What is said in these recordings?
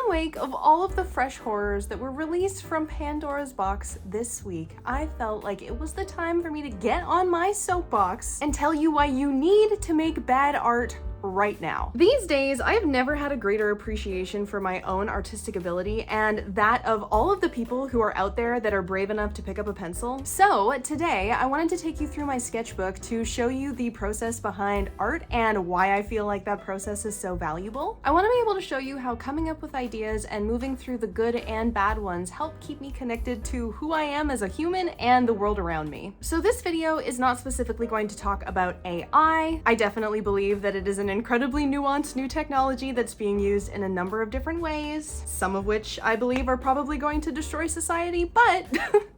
wake of all of the fresh horrors that were released from Pandora's box this week, I felt like it was the time for me to get on my soapbox and tell you why you need to make bad art right now. These days, I have never had a greater appreciation for my own artistic ability and that of all of the people who are out there that are brave enough to pick up a pencil. So today, I wanted to take you through my sketchbook to show you the process behind art and why I feel like that process is so valuable. I want to be able to show you how coming up with ideas and moving through the good and bad ones help keep me connected to who I am as a human and the world around me. So this video is not specifically going to talk about AI. I definitely believe that it is an incredibly nuanced new technology that's being used in a number of different ways, some of which I believe are probably going to destroy society, but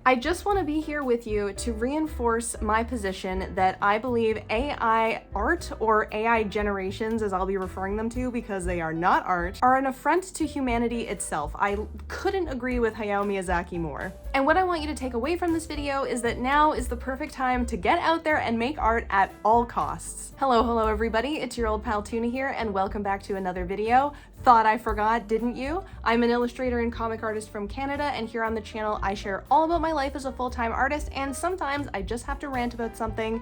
I just want to be here with you to reinforce my position that I believe AI art, or AI generations as I'll be referring them to because they are not art, are an affront to humanity itself. I couldn't agree with Hayao Miyazaki more. And what I want you to take away from this video is that now is the perfect time to get out there and make art at all costs. Hello everybody, it's your old pal Tuna here, and welcome back to another video. Thought I forgot, didn't you? I'm an illustrator and comic artist from Canada, and here on the channel I share all about my life as a full-time artist, and sometimes I just have to rant about something.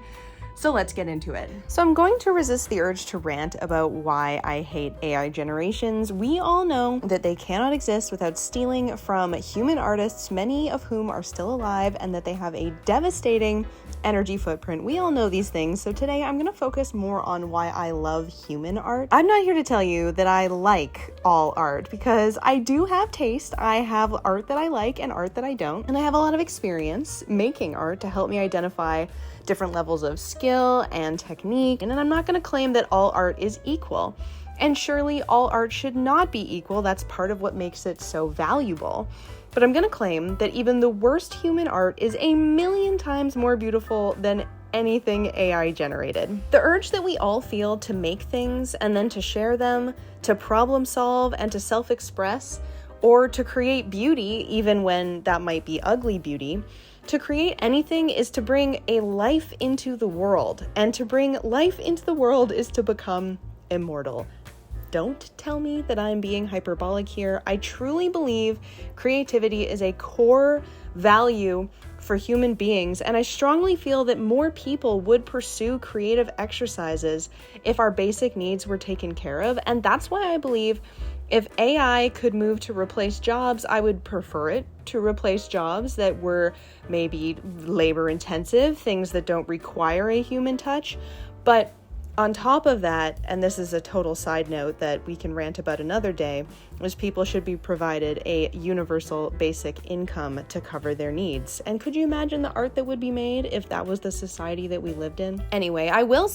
So let's get into it. So I'm going to resist the urge to rant about why I hate AI generations. We all know that they cannot exist without stealing from human artists, many of whom are still alive, and that they have a devastating energy footprint. We all know these things, so today I'm going to focus more on why I love human art. I'm not here to tell you that I like all art, because I do have taste. I have art that I like and art that I don't, and I have a lot of experience making art to help me identify different levels of skill and technique, and then I'm not going to claim that all art is equal. And surely all art should not be equal. That's part of what makes it so valuable. But I'm going to claim that even the worst human art is a million times more beautiful than anything AI generated. The urge that we all feel to make things and then to share them, to problem solve and to self-express, or to create beauty, even when that might be ugly beauty, to create anything is to bring a life into the world. And to bring life into the world is to become immortal. Don't tell me that I'm being hyperbolic here. I truly believe creativity is a core value for human beings, and I strongly feel that more people would pursue creative exercises if our basic needs were taken care of. And that's why I believe if AI could move to replace jobs, I would prefer it to replace jobs that were maybe labor intensive, things that don't require a human touch. But on top of that, and this is a total side note that we can rant about another day, is people should be provided a universal basic income to cover their needs. And could you imagine the art that would be made if that was the society that we lived in? Anyway, I will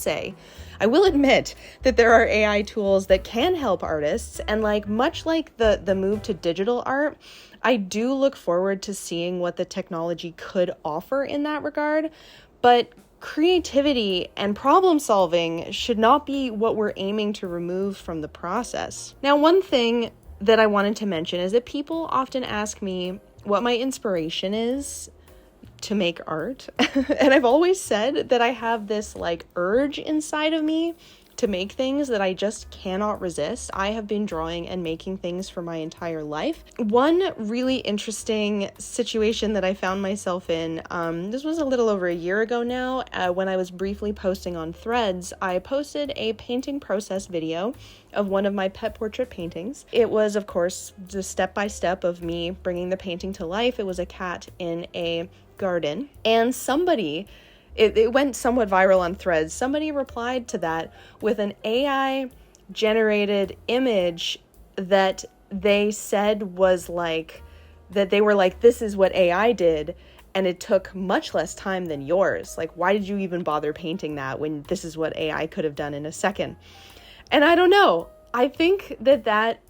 admit that there are AI tools that can help artists, and much like the move to digital art, I do look forward to seeing what the technology could offer in that regard. But creativity and problem solving should not be what we're aiming to remove from the process. Now, one thing that I wanted to mention is that people often ask me what my inspiration is to make art. And I've always said that I have this urge inside of me to make things that I just cannot resist. I have been drawing and making things for my entire life. One really interesting situation that I found myself in, this was a little over a year ago now, when I was briefly posting on Threads. I posted a painting process video of one of my pet portrait paintings. It was, of course, the step-by-step of me bringing the painting to life. It was a cat in a garden, and it went somewhat viral on Threads. Somebody replied to that with an AI generated image that they said was that they were this is what AI did, and it took much less time than yours. Why did you even bother painting that when this is what AI could have done in a second? And I don't know. I think that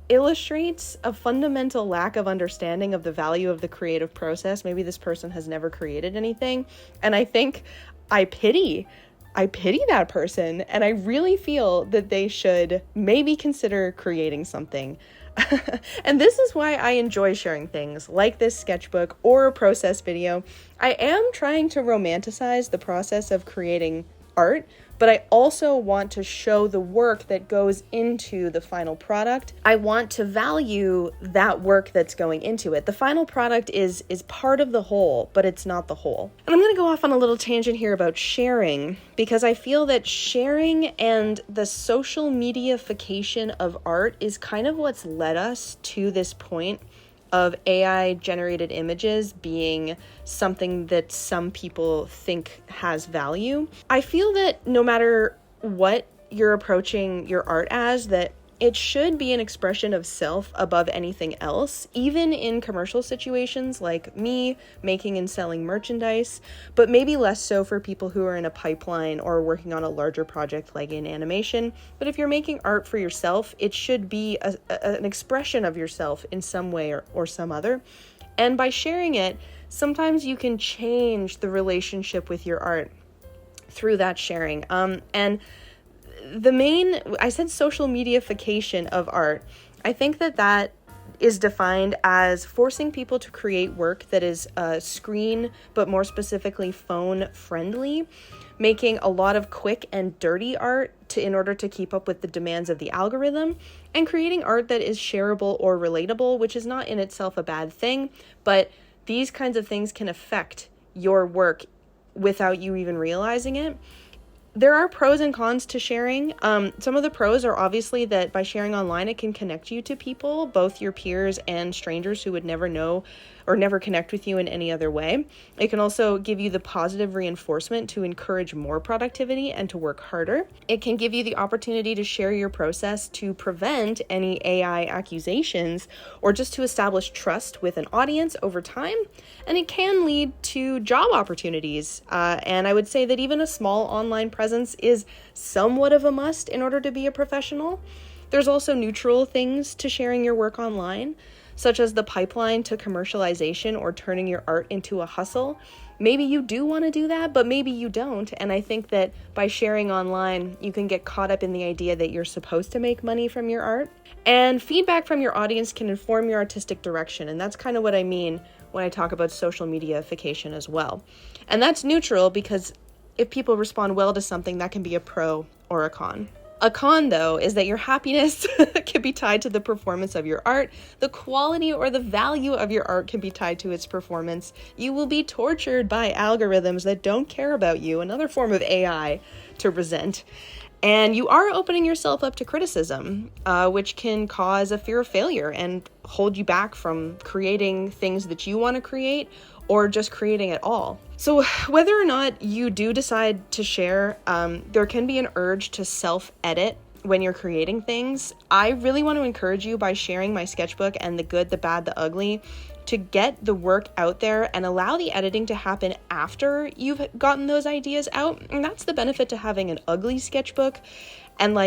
illustrates a fundamental lack of understanding of the value of the creative process. Maybe this person has never created anything, and I think I pity that person, and I really feel that they should maybe consider creating something. And this is why I enjoy sharing things like this sketchbook or a process video. I am trying to romanticize the process of creating art, but I also want to show the work that goes into the final product. I want to value that work that's going into it. The final product is part of the whole, but it's not the whole. And I'm going to go off on a little tangent here about sharing, because I feel that sharing and the social mediaification of art is kind of what's led us to this point of AI generated images being something that some people think has value. I feel that no matter what you're approaching your art as, that it should be an expression of self above anything else, even in commercial situations like me making and selling merchandise, but maybe less so for people who are in a pipeline or working on a larger project like in animation. But if you're making art for yourself, it should be an expression of yourself in some way or some other. And by sharing it, sometimes you can change the relationship with your art through that sharing. I said social mediaification of art. I think that is defined as forcing people to create work that is screen, but more specifically phone friendly, making a lot of quick and dirty art in order to keep up with the demands of the algorithm, and creating art that is shareable or relatable, which is not in itself a bad thing, but these kinds of things can affect your work without you even realizing it. There are pros and cons to sharing. Some of the pros are obviously that by sharing online, it can connect you to people, both your peers and strangers who would never know or never connect with you in any other way. It can also give you the positive reinforcement to encourage more productivity and to work harder. It can give you the opportunity to share your process to prevent any AI accusations or just to establish trust with an audience over time. And it can lead to job opportunities. And I would say that even a small online presence is somewhat of a must in order to be a professional. There's also neutral things to sharing your work online, such as the pipeline to commercialization or turning your art into a hustle. Maybe you do want to do that, but maybe you don't. And I think that by sharing online, you can get caught up in the idea that you're supposed to make money from your art. And feedback from your audience can inform your artistic direction. And that's kind of what I mean when I talk about social mediaification as well. And that's neutral because if people respond well to something, that can be a pro or a con. A con, though, is that your happiness can be tied to the performance of your art. The quality or the value of your art can be tied to its performance. You will be tortured by algorithms that don't care about you, another form of AI to resent. And you are opening yourself up to criticism, which can cause a fear of failure and hold you back from creating things that you want to create or just creating at all. So whether or not you do decide to share, there can be an urge to self-edit when you're creating things. I really want to encourage you by sharing my sketchbook and the good, the bad, the ugly to get the work out there and allow the editing to happen after you've gotten those ideas out. And that's the benefit to having an ugly sketchbook and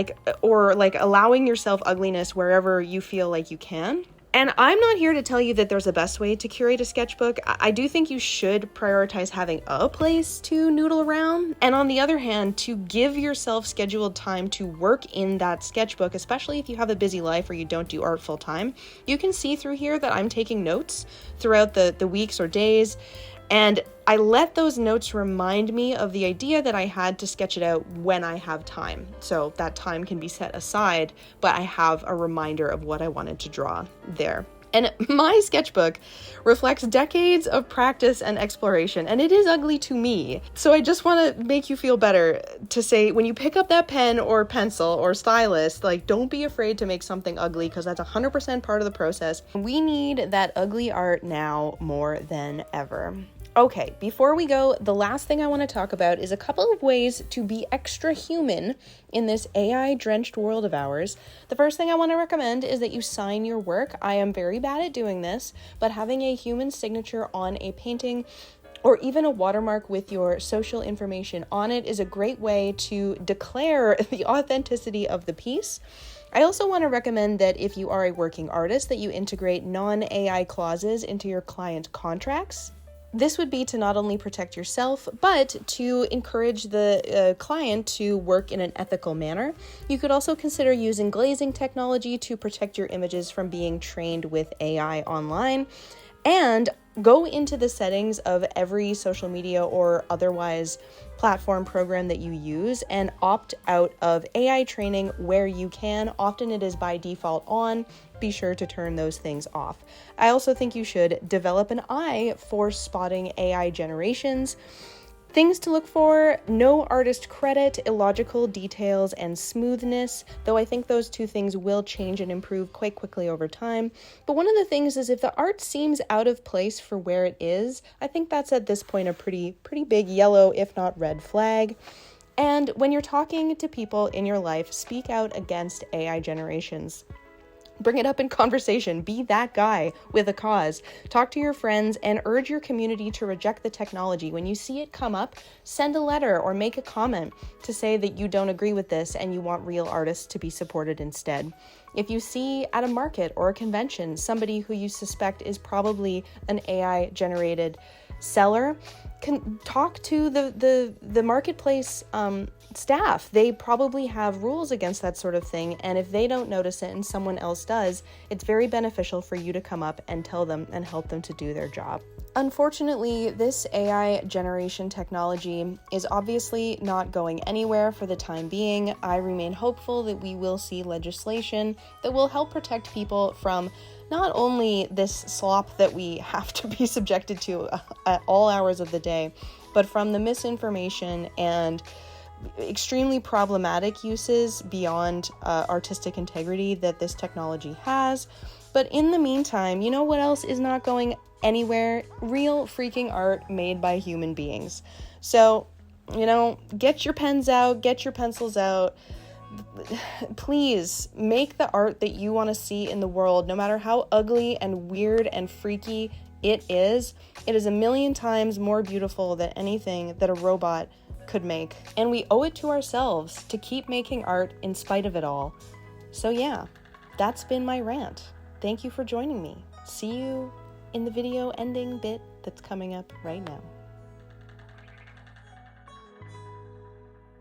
allowing yourself ugliness wherever you feel like you can. And I'm not here to tell you that there's a best way to curate a sketchbook. I do think you should prioritize having a place to noodle around. And on the other hand, to give yourself scheduled time to work in that sketchbook, especially if you have a busy life or you don't do art full time. You can see through here that I'm taking notes throughout the weeks or days. And I let those notes remind me of the idea that I had to sketch it out when I have time. So that time can be set aside, but I have a reminder of what I wanted to draw there. And my sketchbook reflects decades of practice and exploration, and it is ugly to me. So I just want to make you feel better to say, when you pick up that pen or pencil or stylus, don't be afraid to make something ugly, because that's 100% part of the process. We need that ugly art now more than ever. Okay, before we go, the last thing I want to talk about is a couple of ways to be extra human in this AI-drenched world of ours. The first thing I want to recommend is that you sign your work. I am very bad at doing this, but having a human signature on a painting or even a watermark with your social information on it is a great way to declare the authenticity of the piece. I also want to recommend that if you are a working artist, that you integrate non-AI clauses into your client contracts. This would be to not only protect yourself, but to encourage the client to work in an ethical manner. You could also consider using glazing technology to protect your images from being trained with AI online. And go into the settings of every social media or otherwise platform program that you use and opt out of AI training where you can. Often it is by default on. Be sure to turn those things off. I also think you should develop an eye for spotting AI generations. Things to look for: no artist credit, illogical details, and smoothness, though I think those two things will change and improve quite quickly over time. But one of the things is if the art seems out of place for where it is, I think that's at this point a pretty big yellow, if not red flag. And when you're talking to people in your life, speak out against AI generations. Bring it up in conversation. Be that guy with a cause. Talk to your friends and urge your community to reject the technology. When you see it come up, send a letter or make a comment to say that you don't agree with this and you want real artists to be supported instead. If you see at a market or a convention somebody who you suspect is probably an AI-generated seller, can talk to the marketplace staff. They probably have rules against that sort of thing, and if they don't notice it and someone else does, it's very beneficial for you to come up and tell them and help them to do their job. Unfortunately, this AI generation technology is obviously not going anywhere for the time being. I remain hopeful that we will see legislation that will help protect people from not only this slop that we have to be subjected to at all hours of the day, but from the misinformation and extremely problematic uses beyond artistic integrity that this technology has. But in the meantime, you know what else is not going anywhere? Real freaking art made by human beings. So, get your pens out, get your pencils out. Please make the art that you want to see in the world, no matter how ugly and weird and freaky it is. It is a million times more beautiful than anything that a robot could make. And we owe it to ourselves to keep making art in spite of it all. So yeah, that's been my rant. Thank you for joining me. See you in the video ending bit that's coming up right now.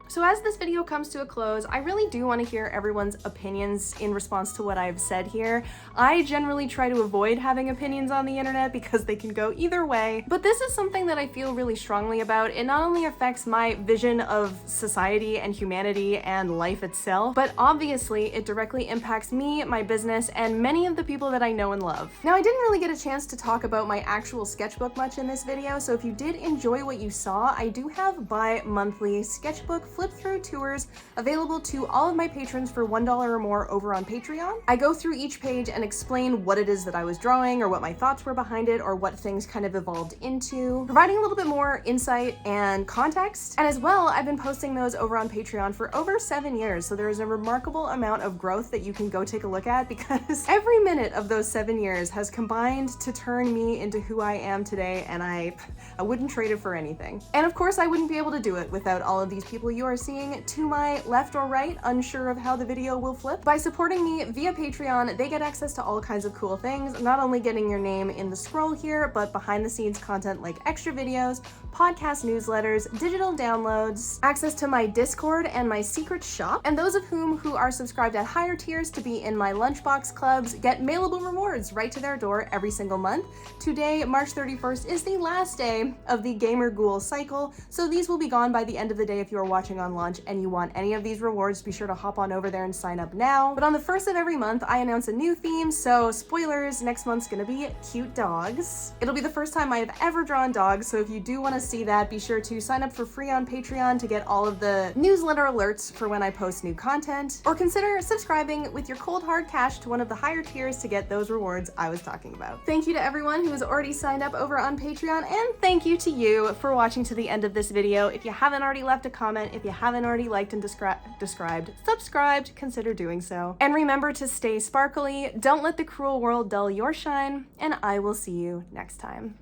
So as this video comes to a close, I really do want to hear everyone's opinions in response to what I've said here. I generally try to avoid having opinions on the internet because they can go either way, but this is something that I feel really strongly about. It not only affects my vision of society and humanity and life itself, but obviously it directly impacts me, my business, and many of the people that I know and love. Now, I didn't really get a chance to talk about my actual sketchbook much in this video, so if you did enjoy what you saw, I do have bi-monthly sketchbook flip-through tours available to all of my patrons for $1 or more over on Patreon. I go through each page and explain what it is that I was drawing or what my thoughts were behind it or what things kind of evolved into, providing a little bit more insight and context. And as well, I've been posting those over on Patreon for over 7 years, so there is a remarkable amount of growth that you can go take a look at, because every minute of those 7 years has combined to turn me into who I am today, and I wouldn't trade it for anything. And of course, I wouldn't be able to do it without all of these people you are seeing to my left or right, unsure of how the video will flip. By supporting me via Patreon, they get access to all kinds of cool things, not only getting your name in the scroll here, but behind the scenes content like extra videos, podcast newsletters, digital downloads, access to my Discord and my secret shop, and those of who are subscribed at higher tiers to be in my lunchbox clubs get mailable rewards right to their door every single month. Today, March 31st, is the last day of the Gamer Ghoul cycle, so these will be gone by the end of the day if you are watching on launch and you want any of these rewards. Be sure to hop on over there and sign up now. But on the first of every month, I announce a new theme, so spoilers, next month's gonna be cute dogs. It'll be the first time I have ever drawn dogs, so if you do want to see that, be sure to sign up for free on Patreon to get all of the newsletter alerts for when I post new content, or consider subscribing with your cold hard cash to one of the higher tiers to get those rewards I was talking about. Thank you to everyone who has already signed up over on Patreon, and thank you to you for watching to the end of this video. If you haven't already left a comment, if you haven't already liked and subscribed, consider doing so. And remember to stay sparkly, don't let the cruel world dull your shine, and I will see you next time.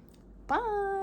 Bye!